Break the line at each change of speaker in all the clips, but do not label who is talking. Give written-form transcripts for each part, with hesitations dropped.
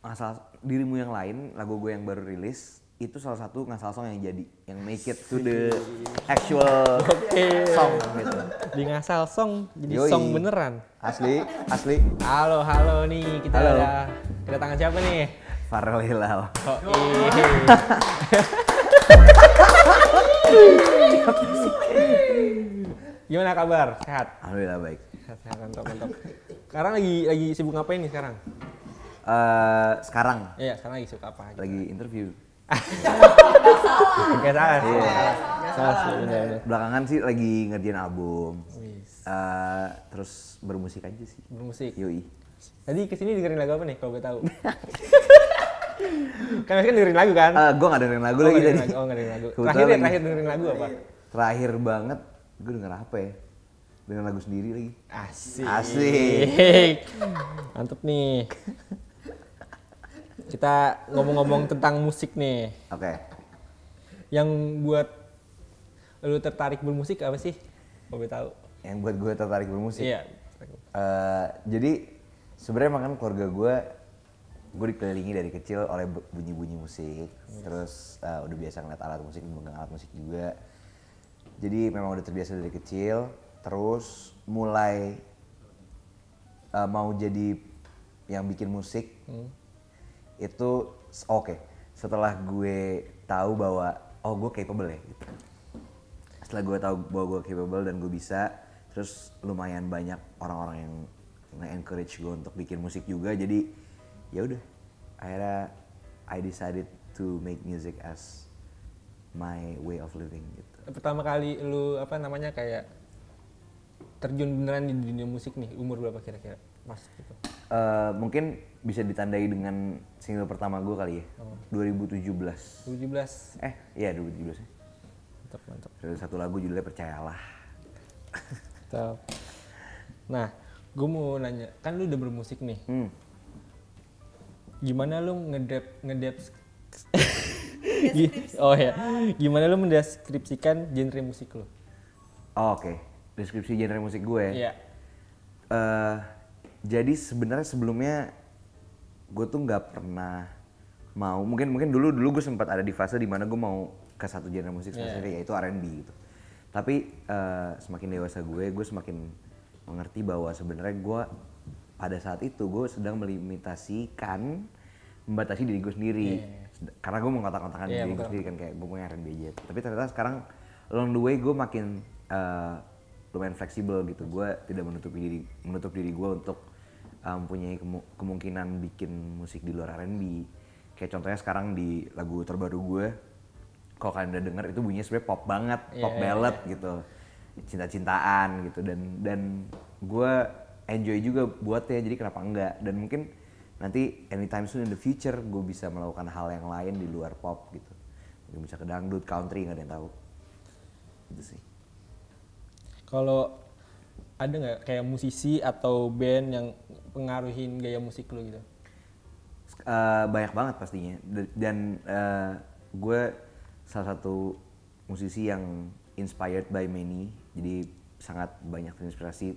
ngasal dirimu yang lain, lagu gue yang baru rilis itu salah satu ngasal song yang jadi yang make it to the actual song gitu.
Di ngasal song jadi
Yoi.
song beneran.
Asli.
Halo nih, kita
Halo.
ada kedatangan siapa nih?
Farel Hilal.
Oh, iya. Gimana kabar? Sehat?
Alhamdulillah baik.
Sehat, mantap. Sekarang lagi sibuk ngapain nih sekarang?
Sekarang
Iya, sekarang lagi sibuk apa?
lagi interview.
Gak salah.
Iya.
Salah sih, bener.
Belakangan sih lagi ngerjain album.
Wis.
Terus bermusik aja sih.
Bermusik.
Yoi.
Tadi kesini dengerin lagu apa nih kalau gue tahu? Kan dengerin lagu kan?
Gue gak dengerin lagu lagi tadi.
Oh, nggak dengerin lagu.
Kebetulan
Terakhir dengerin lagu apa?
Terakhir banget gue denger apa ya? Denger lagu sendiri lagi.
Asik. Mantep nih. Kita ngomong-ngomong tentang musik nih.
Oke.
Yang buat lu tertarik bermusik apa sih? Kalau gue tahu.
Yang buat gue tertarik bermusik.
Iya.
Jadi sebenarnya makan keluarga gue dikelilingi dari kecil oleh bunyi-bunyi musik. Terus udah biasa ngeliat alat musik, memegang alat musik juga. Jadi memang udah terbiasa dari kecil. Terus mulai mau jadi yang bikin musik. Itu oke. Setelah gue tahu bahwa gue capable ya gitu. Setelah gue tahu bahwa gue capable dan gue bisa, terus lumayan banyak orang-orang yang nge-encourage gue untuk bikin musik juga. Jadi ya udah, akhirnya I decided to make music as my way of living gitu.
Pertama kali lu kayak terjun beneran di dunia musik nih, umur berapa kira-kira? Pas gitu.
Mungkin bisa ditandai dengan single pertama gue kali ya. 2017.
2017.
Iya 2017 ya.
Mantap.
Ada satu lagu judulnya Percayalah.
Mantap. Nah, gue mau nanya, kan lu udah bermusik nih. Gimana lu Oh ya, gimana lu mendeskripsikan genre musik lu?
Oke. Deskripsi genre musik gue.
Iya.
Jadi sebenarnya sebelumnya gue tuh nggak pernah mau. Mungkin dulu gue sempat ada di fase dimana gue mau ke satu genre musik spesifik, yaitu R&B gitu. Tapi semakin dewasa gue semakin mengerti bahwa sebenarnya gue pada saat itu gue sedang membatasi diri gue sendiri. Karena gue mengotak-otakan diri gue sendiri kan, kayak gue mau R&B aja. Tapi ternyata sekarang along the way gue makin lumayan fleksibel gitu. Gue tidak menutup diri gue untuk mempunyai kemungkinan bikin musik di luar R&B. Kayak contohnya sekarang di lagu terbaru gue, kalau kalian udah denger itu bunyinya sebenarnya pop banget, pop ballad gitu, cinta-cintaan gitu, dan gue enjoy juga buatnya, jadi kenapa enggak. Dan mungkin nanti anytime soon in the future gue bisa melakukan hal yang lain di luar pop gitu, mungkin bisa ke dangdut, country, nggak ada yang tahu gitu sih.
Kalau ada nggak kayak musisi atau band yang pengaruhin gaya musik lu gitu?
Banyak banget pastinya, dan gue salah satu musisi yang inspired by many, jadi sangat banyak terinspirasi.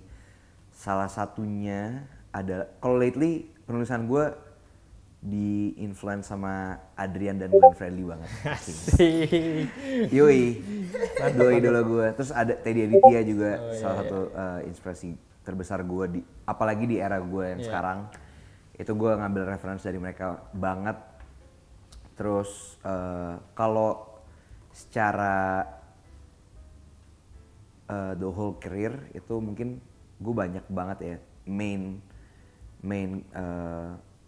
Salah satunya ada, kalau lately penulisan gue di influence sama Adrian dan Glenn Fredly banget. Yoi, dua idola gue. Terus ada Teddy Aditya juga, salah satu inspirasi terbesar gue, apalagi di era gue yang sekarang. Itu gue ngambil referensi dari mereka banget. Terus kalau secara the whole career itu mungkin gue banyak banget ya. Main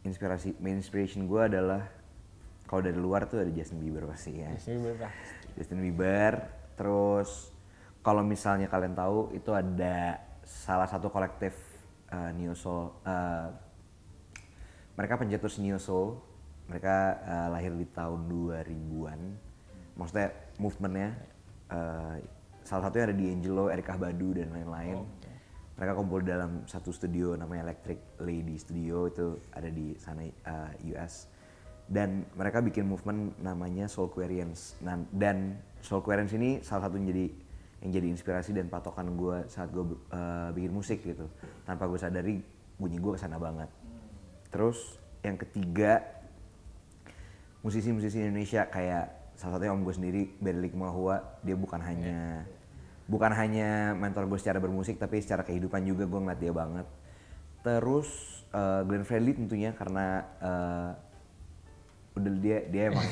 inspiration gue adalah, kalau dari luar tuh ada Justin Bieber pasti ya. Justin Bieber. Terus kalau misalnya kalian tahu itu ada salah satu kolektif Neo Soul. Mereka pencetus Neo Soul. Mereka lahir di tahun 2000-an. Maksudnya movementnya. Salah satunya ada D'Angelo, Erykah Badu dan lain-lain. Mereka kumpul dalam satu studio namanya Electric Lady Studio, itu ada di sana US. Dan mereka bikin movement namanya Soulquarians. Dan Soulquarians ini salah satu yang jadi inspirasi dan patokan gue saat gue bikin musik gitu. Tanpa gue sadari bunyi gue kesana banget. Terus yang ketiga musisi-musisi Indonesia kayak salah satunya om gue sendiri, Berlik Mahua. Dia bukan hanya mentor gue secara bermusik, tapi secara kehidupan juga gue ngeliat dia banget. Terus Glenn Fredly tentunya karena udah dia emang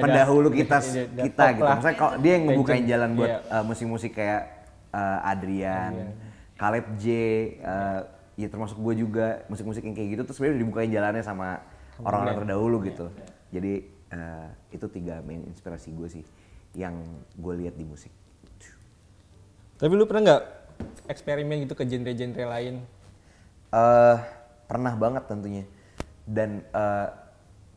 pendahulu kita gitu. Maksudnya kalau dia yang ngebukain jalan buat musik-musik kayak Adrian, Caleb J, ya termasuk gue juga, musik-musik yang kayak gitu tuh sebenarnya dibukain jalannya sama orang-orang terdahulu gitu. Jadi itu 3 main inspirasi gue sih yang gue lihat di musik.
Tapi lu pernah nggak eksperimen gitu ke genre-genre lain?
Pernah banget tentunya. Dan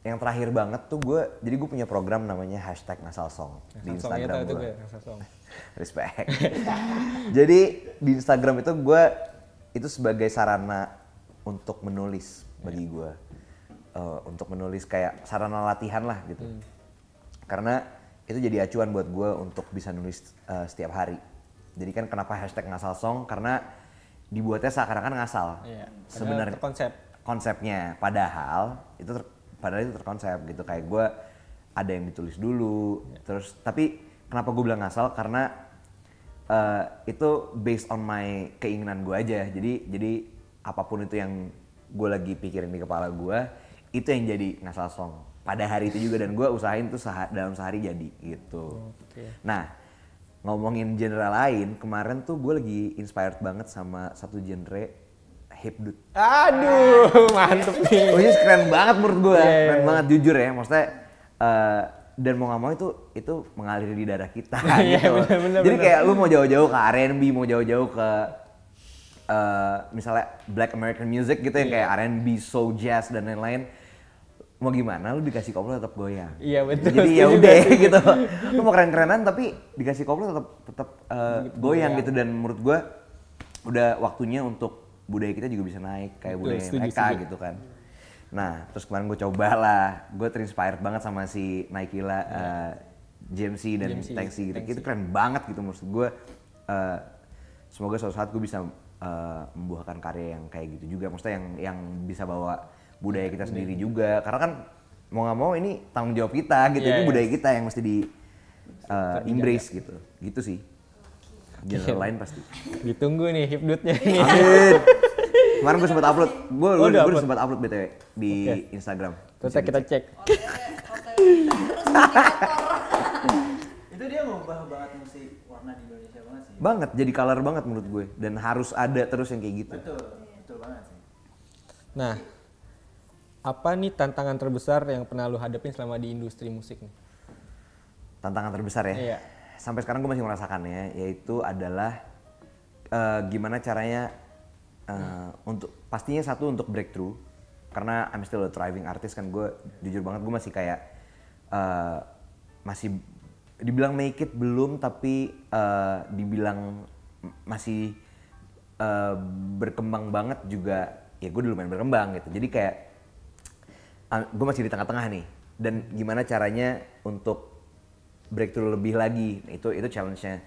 yang terakhir banget tuh jadi gue punya program namanya #NasalSong di Instagram gue. Respect. Jadi di Instagram itu gue itu sebagai sarana untuk menulis bagi gue. Untuk menulis kayak sarana latihan lah gitu. Karena itu jadi acuan buat gue untuk bisa nulis setiap hari. Jadi kan kenapa #NasalSong? Karena dibuatnya seakan-akan ngasal. Sebenarnya konsepnya. Padahal itu terkonsep gitu. Kayak gue ada yang ditulis dulu. Terus tapi kenapa gue bilang ngasal? Karena itu based on my keinginan gue aja. Jadi apapun itu yang gue lagi pikirin di kepala gue, itu yang jadi ngasal song pada hari itu juga. Dan gue usahain tuh dalam sehari jadi gitu. Nah, ngomongin genre lain, kemarin tuh gue lagi inspired banget sama satu genre hipdut.
Aduh, mantep nih.
Oh ini keren banget menurut gue, keren banget jujur ya. Maksudnya dan mau nggak mau itu mengalir di darah kita gitu. Jadi kayak lu mau jauh-jauh ke R&B, mau jauh-jauh ke misalnya Black American music gitu yang kayak R&B, soul, jazz dan lain-lain. Mau gimana lu dikasih koplo tetap goyang.
Iya betul.
Jadi ya udah gitu. Lu mau keren-kerenan tapi dikasih koplo tetap goyang gitu. Dan menurut gue udah waktunya untuk budaya kita juga bisa naik kayak budaya mereka gitu kan. Nah terus kemarin gue cobalah, gue terinspired banget sama si Naikila, JMC dan Thanksy gitu. Itu keren banget gitu menurut gue. Semoga suatu saat gue bisa membuahkan karya yang kayak gitu juga. Maksudnya yang bisa bawa budaya kita sendiri juga. Karena kan mau nggak mau ini tanggung jawab kita gitu. Ini budaya kita yang mesti di embrace gitu. Gitu sih. Genre lain pasti.
Ditunggu nih hipdutnya nih.
Amin. Kemarin gue sempat upload. Gue sempat upload BTW di Instagram.
Terus kita cek.
Itu dia ngubah banget musik warna di Indonesia banget sih.
Banget, jadi color banget menurut gue. Dan harus ada terus yang kayak gitu.
Betul banget sih.
Nah, apa nih tantangan terbesar yang pernah lu hadapin selama di industri musik nih?
Tantangan terbesar ya?
Iya.
Sampai sekarang gue masih merasakannya, yaitu adalah gimana caranya untuk pastinya satu untuk breakthrough. Karena I'm still a thriving artist kan, gue jujur banget gue masih kayak masih dibilang make it belum, tapi dibilang masih berkembang banget juga. Ya gue dulu main berkembang gitu, jadi kayak gue masih di tengah-tengah nih. Dan gimana caranya untuk breakthrough lebih lagi, itu challenge-nya.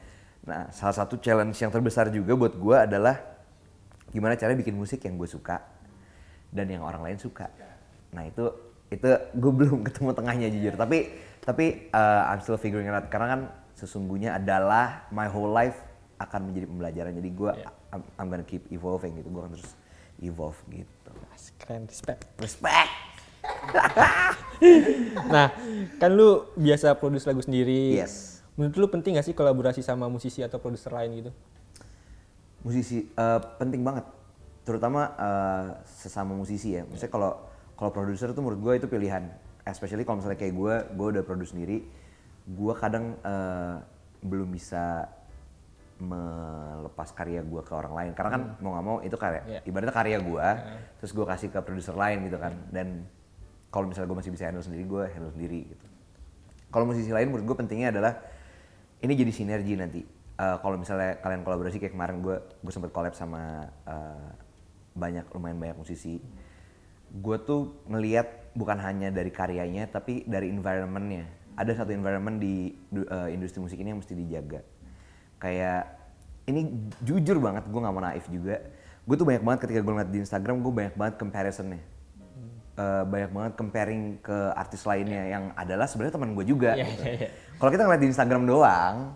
Nah salah satu challenge yang terbesar juga buat gue adalah gimana caranya bikin musik yang gue suka dan yang orang lain suka. Nah itu gue belum ketemu tengahnya jujur, tapi I'm still figuring it out. Karena kan sesungguhnya adalah my whole life akan menjadi pembelajaran. Jadi gue I'm gonna keep evolving gitu, gue akan terus evolve gitu.
Keren,
Respect.
Nah, kan lu biasa produce lagu sendiri.
Yes.
Menurut lu penting gak sih kolaborasi sama musisi atau produser lain gitu?
Musisi penting banget, terutama sesama musisi ya. Misalnya kalau produser tuh menurut gue itu pilihan. Especially kalau misalnya kayak gue udah produce sendiri, gue kadang belum bisa melepas karya gue ke orang lain. Karena kan mau nggak mau itu karya, ibaratnya karya gue, terus gue kasih ke produser lain gitu kan. Dan kalau misalnya gue masih bisa handle sendiri, gue handle sendiri gitu. Kalau musisi lain menurut gue pentingnya adalah ini jadi sinergi nanti. Kalau misalnya kalian kolaborasi kayak kemarin gue sempat collab sama lumayan banyak musisi. Gue tuh ngelihat bukan hanya dari karyanya tapi dari environmentnya. Ada satu environment di industri musik ini yang mesti dijaga. Kayak ini jujur banget, gue nggak mau naif juga. Gue tuh banyak banget ketika gue ngeliat di Instagram, gue banyak banget comparisonnya. banyak banget comparing ke artis lainnya yang adalah sebenarnya teman gue juga.
Iya,
Gitu.
iya, iya.
Kalau kita ngeliat di Instagram doang,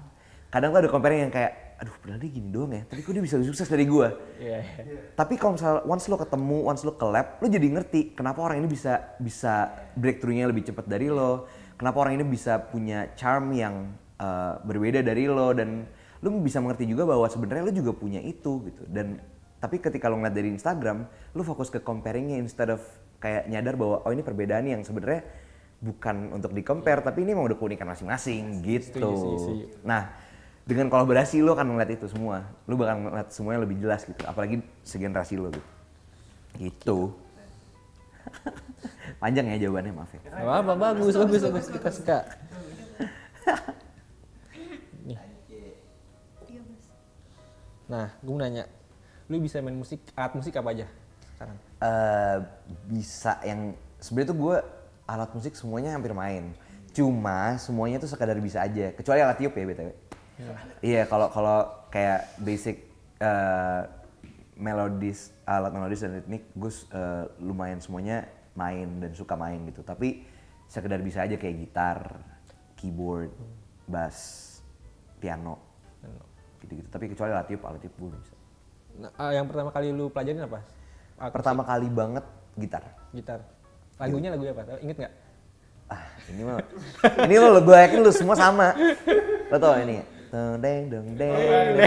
kadang tuh ada comparing yang kayak, aduh padahal dia gini doang ya, tapi kok dia bisa lebih sukses dari gue.
Iya, iya.
Tapi kalau misalnya once lo ketemu, once lo collab, lo jadi ngerti kenapa orang ini bisa breakthrough-nya lebih cepat dari lo, kenapa orang ini bisa punya charm yang berbeda dari lo, dan lo bisa mengerti juga bahwa sebenarnya lo juga punya itu gitu. Dan tapi ketika lo ngeliat dari Instagram, lo fokus ke comparingnya instead of kayak nyadar bahwa oh ini perbedaan yang sebenarnya bukan untuk di-compare, tapi ini emang udah keunikan masing-masing gitu.
Setuju.
Nah, dengan kolaborasi lo akan ngeliat itu semua. Lo bakal ngeliat semuanya lebih jelas gitu. Apalagi segenerasi lo gitu. Gitu. Panjang ya jawabannya, maaf ya.
Gak apa-apa, bagus. Kita suka. Nih. Nah, gue mau nanya. Lu bisa main musik, alat musik apa aja sekarang?
Bisa yang sebenarnya tuh gue alat musik semuanya hampir main. Cuma semuanya tuh sekadar bisa aja. Kecuali alat tiup ya BTW. Iya, kalau kayak basic melodis, alat melodis dan ritmik, gue lumayan semuanya main dan suka main gitu. Tapi sekedar bisa aja kayak gitar, keyboard, bass, piano, gitu-gitu. Tapi kecuali alat tiup gue bisa.
Nah, yang pertama kali lu pelajarin apa?
Pertama kali banget gitar.
Gitar. Lagunya lagu apa? Ingat nggak?
Ini mah gue yakin lu semua sama. Lo tau ini? Deng deng deng.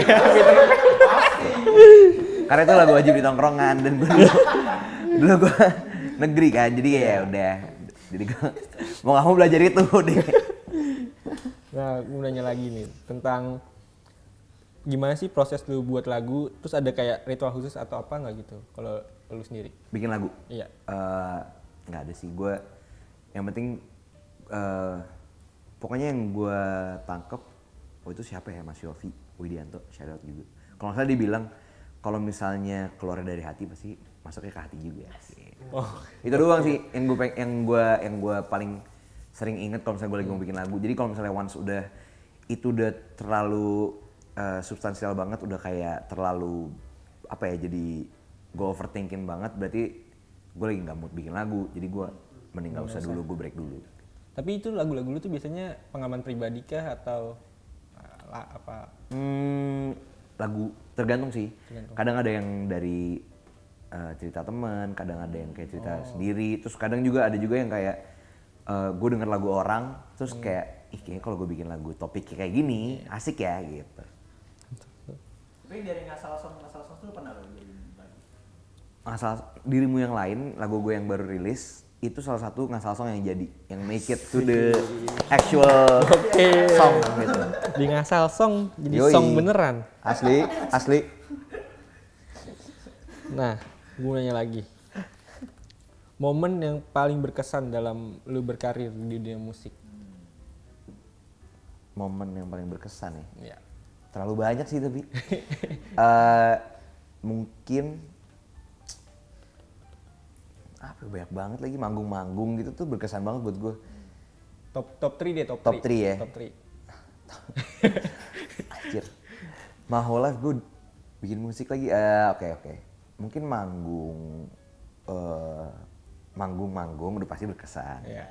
Karena itu lagu wajib di tongkrongan dan dulu gue negeri kan, jadi ya udah. Jadi gue mau nggak mau belajar itu deh.
Nah, gue nanya lagi nih tentang gimana sih proses lu buat lagu, terus ada kayak ritual khusus atau apa nggak gitu kalau lu sendiri?
Bikin lagu?
Iya.
Nggak ada sih, gue yang penting pokoknya yang gue tangkep, itu siapa ya, Mas Yofi Widianto, shout out juga. Kalau nggak salah dia bilang kalau misalnya keluar dari hati pasti masuknya ke hati juga.
Oh.
Itu doang sih yang gue paling sering inget kalau misalnya gue lagi mau bikin lagu. Jadi kalau misalnya once itu udah terlalu substansial banget, udah kayak terlalu apa ya, jadi gue overthinking banget, berarti gue lagi nggak mood bikin lagu. Jadi gue mending nggak usah dulu, gue break dulu.
Tapi itu lagu-lagu lu tuh biasanya pengalaman pribadi kah atau apa?
Lagu tergantung sih.
Tergantung.
Kadang ada yang dari cerita teman, kadang ada yang kayak cerita sendiri. Terus kadang juga ada juga yang kayak gue denger lagu orang, terus kayak ih kayaknya kalau gue bikin lagu topiknya kayak gini asik ya gitu.
Tapi dari ngasal song tuh pernah lo bikin lagu?
Ngasal dirimu yang lain, lagu gue yang baru rilis, itu salah satu ngasal song yang jadi, yang make it to the actual song gitu.
Di ngasal song jadi
Yoi.
song beneran.
Asli.
Nah, gue nanya lagi. Momen yang paling berkesan dalam lu berkarir di dunia musik?
Momen yang paling berkesan ya?
Iya.
Terlalu banyak sih tapi. Mungkin apa banyak banget lagi, manggung-manggung gitu tuh berkesan banget buat gue.
Top 3 deh, top 3.
Top 3 ya?
Top 3.
Anjir. My whole life gue bikin musik lagi. Oke. Mungkin manggung udah pasti berkesan.
Iya.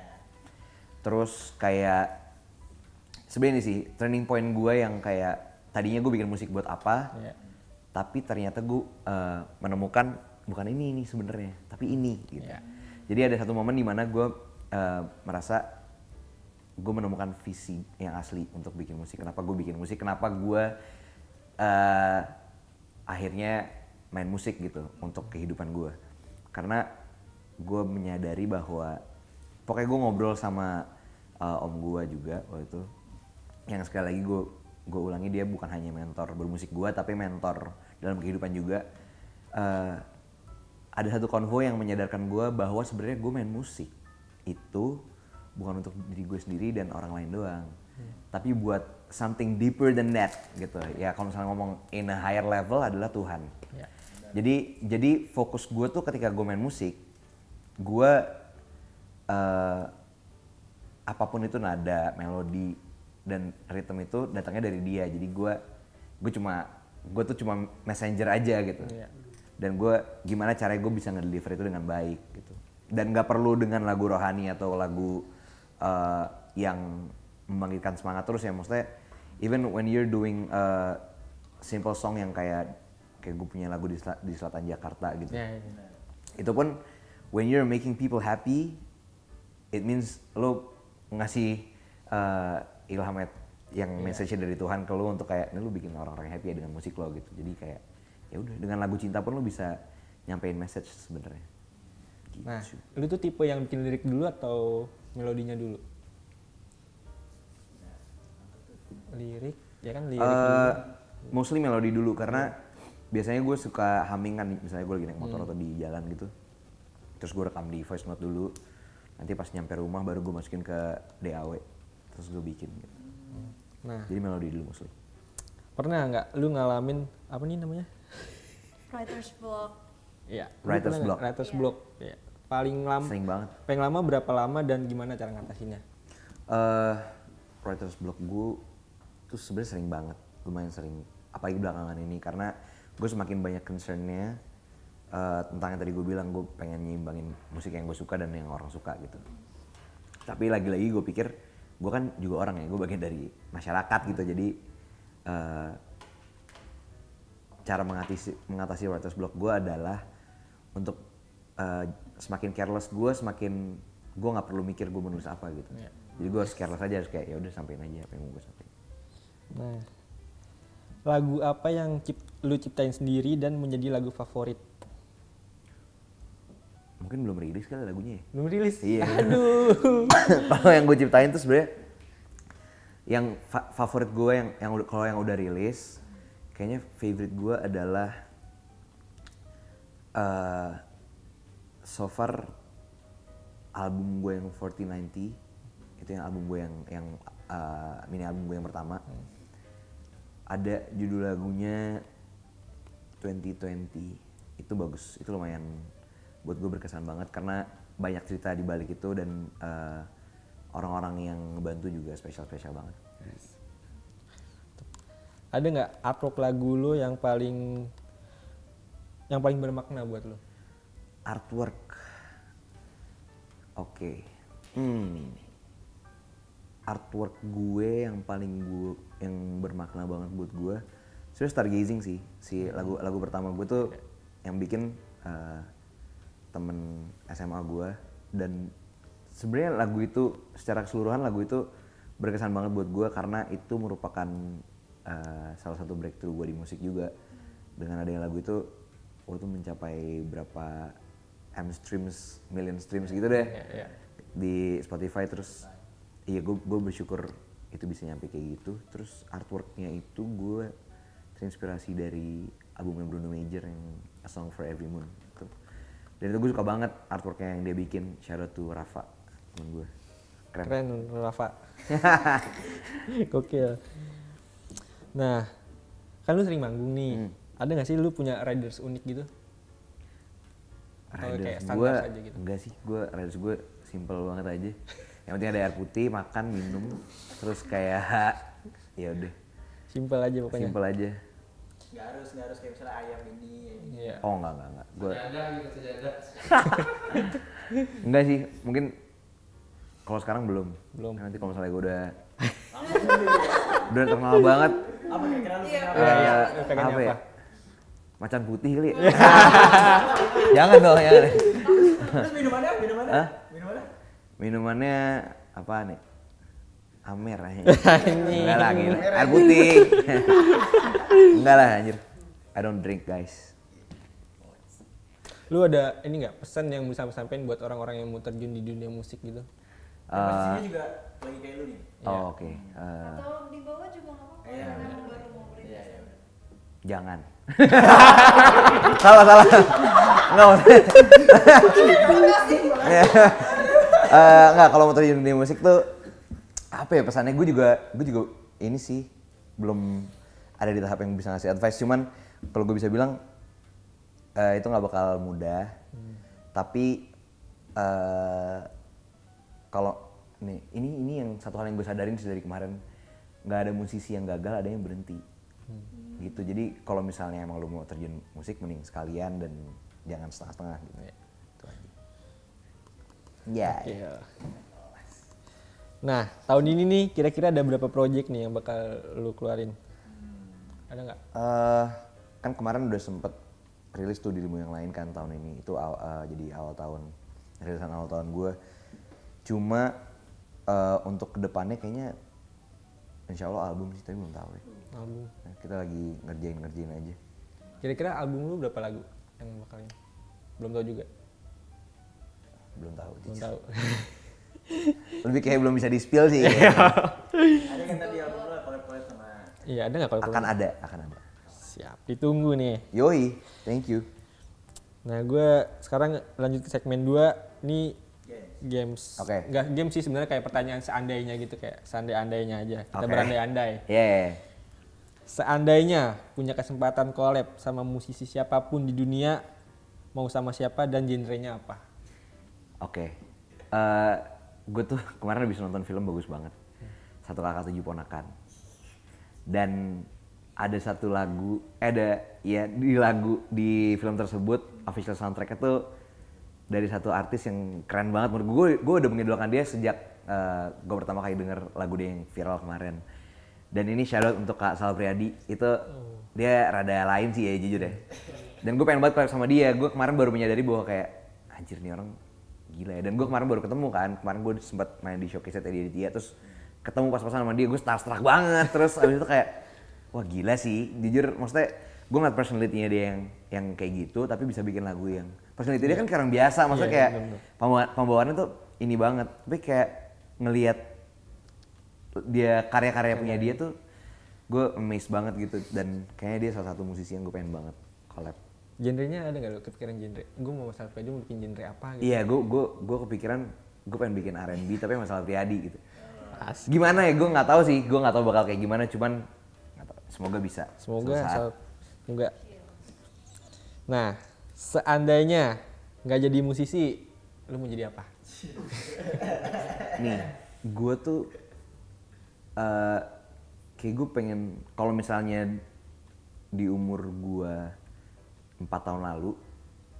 Terus kayak sebenarnya sih turning point gue yang kayak tadinya gue bikin musik buat apa,
Iya.
tapi ternyata gue menemukan bukan ini sebenarnya, tapi ini gitu.
Iya.
Jadi ada satu momen di mana gue merasa gue menemukan visi yang asli untuk bikin musik. Kenapa gue bikin musik? Kenapa gue akhirnya main musik gitu untuk kehidupan gue? Karena gue menyadari bahwa pokoknya gue ngobrol sama om gue juga waktu itu, yang sekali lagi gue ulangi, dia bukan hanya mentor bermusik gue tapi mentor dalam kehidupan juga. Ada satu konvo yang menyadarkan gue bahwa sebenarnya gue main musik itu bukan untuk diri gue sendiri dan orang lain doang, tapi buat something deeper than that gitu ya. Kalau misalnya ngomong in a higher level adalah Tuhan.
Iya.
Jadi fokus gue tuh ketika gue main musik, gue apapun itu nada, melodi dan ritme itu datangnya dari dia. Jadi gue tuh cuma messenger aja gitu.
Iya.
Dan gue gimana caranya gue bisa ngedeliver itu dengan baik gitu. Dan nggak perlu dengan lagu rohani atau lagu yang membangkitkan semangat terus ya, maksudnya even when you're doing simple song yang kayak gue punya lagu di selatan Jakarta gitu. Itu pun when you're making people happy, it means lo ngasih ilham yang message dari Tuhan ke lo untuk kayak, lo bikin orang-orang happy ya dengan musik lo gitu. Jadi kayak ya udah, dengan lagu cinta pun lo bisa nyampein message sebenarnya. Gitu.
Nah, lu tuh tipe yang bikin lirik dulu atau melodinya dulu? Lirik, ya kan lirik dulu.
Mostly melodi dulu karena biasanya gue suka humming kan, misalnya gue lagi naik motor atau di jalan gitu. Terus gue rekam di voice note dulu. Nanti pas nyampe rumah baru gue masukin ke DAW. Terus gue bikin gitu.
Nah,
jadi melodi dulu mostly.
Pernah nggak lu ngalamin apa nih namanya?
Writer's block.
Iya.
Writer's block.
Writer's block. Ya. Paling lama.
Sering banget.
Paling lama berapa lama dan gimana cara ngatasinnya?
Writer's block gue tuh sebenarnya sering banget, lumayan sering. Apalagi belakangan ini karena gue semakin banyak concernnya tentang yang tadi gue bilang, gue pengen nyimbangin musik yang gue suka dan yang orang suka gitu. Tapi lagi-lagi gue pikir gue kan juga orang ya, gue bagian dari masyarakat gitu, jadi cara mengatasi writer's block gue adalah untuk semakin careless semakin gue nggak perlu mikir gue menulis apa gitu. Jadi gue harus careless aja, harus kayak ya udah sampein aja apa yang mau gue sampein.
Nah, lagu apa yang lu ciptain sendiri dan menjadi lagu favorit?
Mungkin belum rilis kali lagunya ya.
Belum rilis?
Iya.
Aduh.
Kalau yang gue ciptain tuh sebenarnya yang favorit gue yang kalau yang udah rilis, kayaknya favorite gue adalah so far album gue yang 4090. Itu yang album gue yang mini album gue yang pertama. Ada judul lagunya 2020. Itu bagus, itu lumayan buat gue berkesan banget karena banyak cerita di balik itu dan orang-orang yang ngebantu juga spesial banget.
Ada nggak artwork lagu lo yang paling bermakna buat lo?
Artwork, oke. Artwork gue yang bermakna banget buat gue, sebenarnya Stargazing sih. Si lagu pertama gue tuh yang bikin temen SMA gue, dan sebenarnya lagu itu secara keseluruhan lagu itu berkesan banget buat gue karena itu merupakan salah satu breakthrough gue di musik juga. Dengan adanya lagu itu, gue tuh mencapai berapa million streams gitu deh di Spotify. Terus iya gue bersyukur itu bisa nyampe kayak gitu. Terus artworknya itu gue terinspirasi dari albumnya Bruno Major yang A Song for Every Moon gitu. Dan itu gue suka banget artworknya yang dia bikin. Shout out to Rafa, temen gue.
Keren Rafa. Gokil. Nah, kan lu sering manggung nih. Ada nggak sih lu punya riders unik gitu?
Riders gue gitu? Enggak sih, riders gue simple banget aja. Yang penting ada air putih, makan, minum, terus kayak ya udah.
Simple aja pokoknya.
Simple aja.
Nggak harus kayak misalnya ayam ini.
Iya.
Oh enggak. Gue
Sejadah.
enggak sih, mungkin kalau sekarang belum. Nanti kalau misalnya gue udah terkenal banget.
Apa kira-kira lu punya apa?
Pengennya
apa ya?
apa?
Macan putih kali. Jangan dong, jangan.
Terus minumannya?
Hah? Minumannya apa nih? Amer aja. Enggak lah, gila. Air putih. Enggak lah anjir. I don't drink, guys.
Lu ada ini nggak pesan yang bisa sampein buat orang-orang yang mau terjun di dunia musik gitu?
Posisinya juga lagi kayak lu nih.
Oh, oke.
Atau di bawah juga nggak apa-apa.
Iya.
Karena lu baru mau beli.
Jangan. salah. Enggak maksudnya. Enggak, kalau mau terjun di musik tuh apa ya pesannya? Gue juga ini sih belum ada di tahap yang bisa ngasih advice. Cuman kalau gue bisa bilang itu nggak bakal mudah. Tapi kalau ini yang satu hal yang gue sadarin sih dari kemarin, nggak ada musisi yang gagal, ada yang berhenti. Gitu. Jadi kalau misalnya emang lu mau terjun musik, mending sekalian dan jangan setengah-setengah gitu. Itu aja. Ya.
Iya. Nah, tahun ini nih kira-kira ada berapa project nih yang bakal lu keluarin? Ada nggak?
Kan kemarin udah sempet rilis tuh dirimu yang lain kan tahun ini. Itu jadi awal tahun, rilisan awal tahun gue. Cuma untuk kedepannya kayaknya insya Allah album sih, tapi belum tahu ya.
Album.
Nah, kita lagi ngerjain aja.
Kira-kira album lu berapa lagu yang bakalnya? Belum tahu juga.
Belum tahu.
Belum tahu.
Lebih kayak belum bisa di-spill sih.
Ada kan tadi album lo collab sama
Iya, ada nggak kalau
akan ada.
Siap, ditunggu nih.
Yoi, thank you.
Nah, gue sekarang lanjut ke segmen 2. Nih games.
Oke.
Nggak games sih sebenarnya, kayak pertanyaan seandainya gitu, kayak seandai-andainya aja. Kita
Oke.
berandai-andai.
Yeah.
Seandainya punya kesempatan collab sama musisi siapapun di dunia, mau sama siapa dan genrenya apa?
Oke. Gue tuh kemarin habis nonton film bagus banget. Satu Kakak Tujuh Ponakan. Dan ada satu lagu, di film tersebut official soundtracknya tuh dari satu artis yang keren banget menurut gue. Gue udah mengidolakan dia sejak gue pertama kali denger lagu dia yang viral kemarin. Dan ini shout out untuk Kak Sal Priadi. Itu dia rada lain sih ya, jujur deh. Dan gue pengen banget collab sama dia. Gue kemarin baru menyadari bahwa kayak anjir nih orang gila ya. Dan gue kemarin baru ketemu kan. Kemarin gue sempat main di showcase Teddy Aditya, terus ketemu pas-pasan sama dia. Gue starstruck banget. Terus abis itu kayak wah gila sih. Jujur maksudnya gue ngeliat personality-nya dia yang kayak gitu, tapi bisa bikin lagu yang personality dia kan kayak orang biasa. Maksudnya kayak pembawaannya tuh ini banget. Tapi kayak ngelihat dia karya-karya punya dia tuh gue amazed banget gitu. Dan kayaknya dia salah satu musisi yang gue pengen banget collab.
Genrenya ada nggak lo kepikiran genre? Gue mau masalah Priadi mau bikin genre apa gitu?
Iya, gue kepikiran gue pengen bikin R&B tapi masalah Priadi gitu. Gimana ya? Gue nggak tahu sih. Gue nggak tahu bakal kayak gimana. Cuman nggak tahu. Semoga bisa.
Semoga.
Suatu saat.
Semoga. Nah, seandainya nggak jadi musisi, lu mau jadi apa?
Nih, gue tuh kayak gue pengen kalau misalnya di umur gue 4 tahun lalu,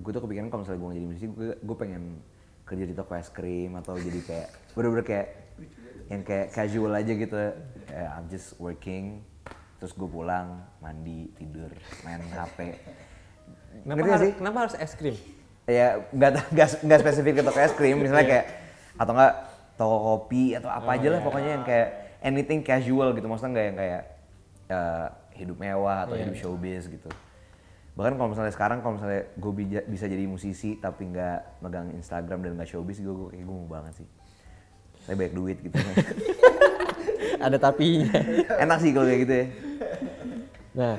gue tuh kepikiran kalau misalnya gue jadi musisi, gue pengen kerja di toko es krim atau jadi kayak bener-bener kayak yang kayak casual aja gitu. Kayak I'm just working, terus gue pulang, mandi, tidur, main HP.
Kenapa harus es krim?
Ya nggak spesifik ke toko es krim, misalnya kayak atau enggak toko kopi atau apa aja lah pokoknya yang kayak anything casual gitu, maksudnya nggak yang kayak hidup mewah atau hidup showbiz gitu. Bahkan kalau misalnya sekarang kalau misalnya gue bisa jadi musisi tapi nggak megang Instagram dan nggak showbiz, gue mau banget sih. Saya banyak duit gitu.
Ada tapinya.
Enak sih kalau kayak gitu ya.
Nah,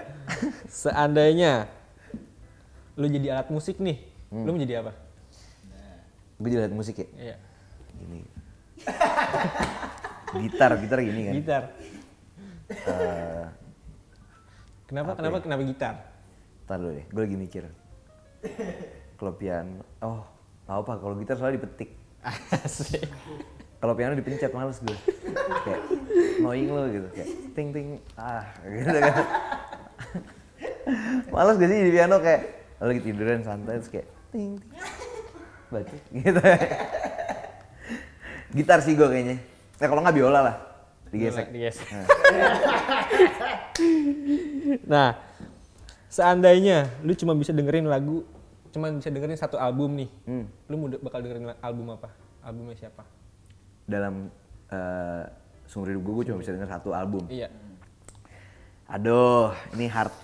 seandainya lu jadi alat musik nih, lu mau jadi apa?
Gue jadi alat musik ya?
Iya.
Gini. Gitar gini kan?
Gitar. Kenapa gitar?
Ntar dulu deh, gue lagi mikir. Kalau piano, apa kalau gitar soalnya dipetik.
Asik.
Kalau piano dipencet males gue. Kayak annoying lo gitu, kayak ting gitu kan. Males gak sih di piano kayak lo lagi tiduran santai terus kayak ting baca gitu. Gitar sih gue kayaknya. Kalau nggak biola lah, digesek.
Nah, seandainya lu cuma bisa dengerin satu album nih, lu bakal dengerin album apa? Albumnya siapa?
Dalam seumur hidup gue cuma bisa denger satu album.
Iya.
Aduh, ini hard.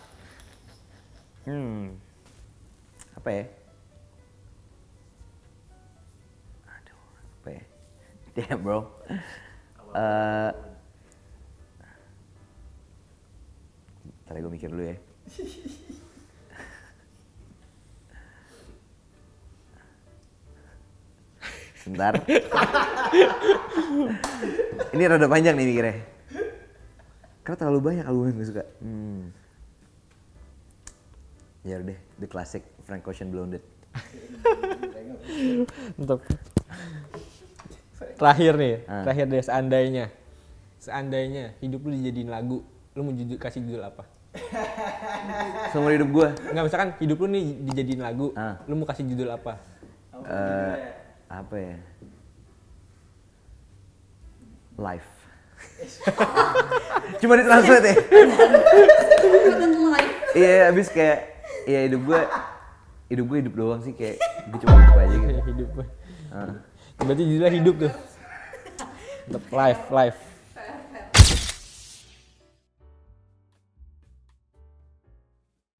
Apa ya? Aduh, apa ya? Damn bro. Ntar gue mikir dulu ya. Sebentar. Ini rada panjang nih mikirnya. Karena terlalu banyak album yang gue suka. Ya udah, The Classic, Frank Ocean Blondet.
Untuk terakhir deh, seandainya hidup lu dijadiin lagu, lu mau kasih judul apa?
Seumur hidup gue.
Enggak, misalkan hidup lu nih dijadiin lagu, lu mau kasih judul apa?
Apa ya? life. Cuma ditranslate ya. Iya, abis kayak ya hidup gue hidup doang sih, kayak gue cuma hidup aja gitu.
Hidup. Berarti judulnya hidup tuh. Life.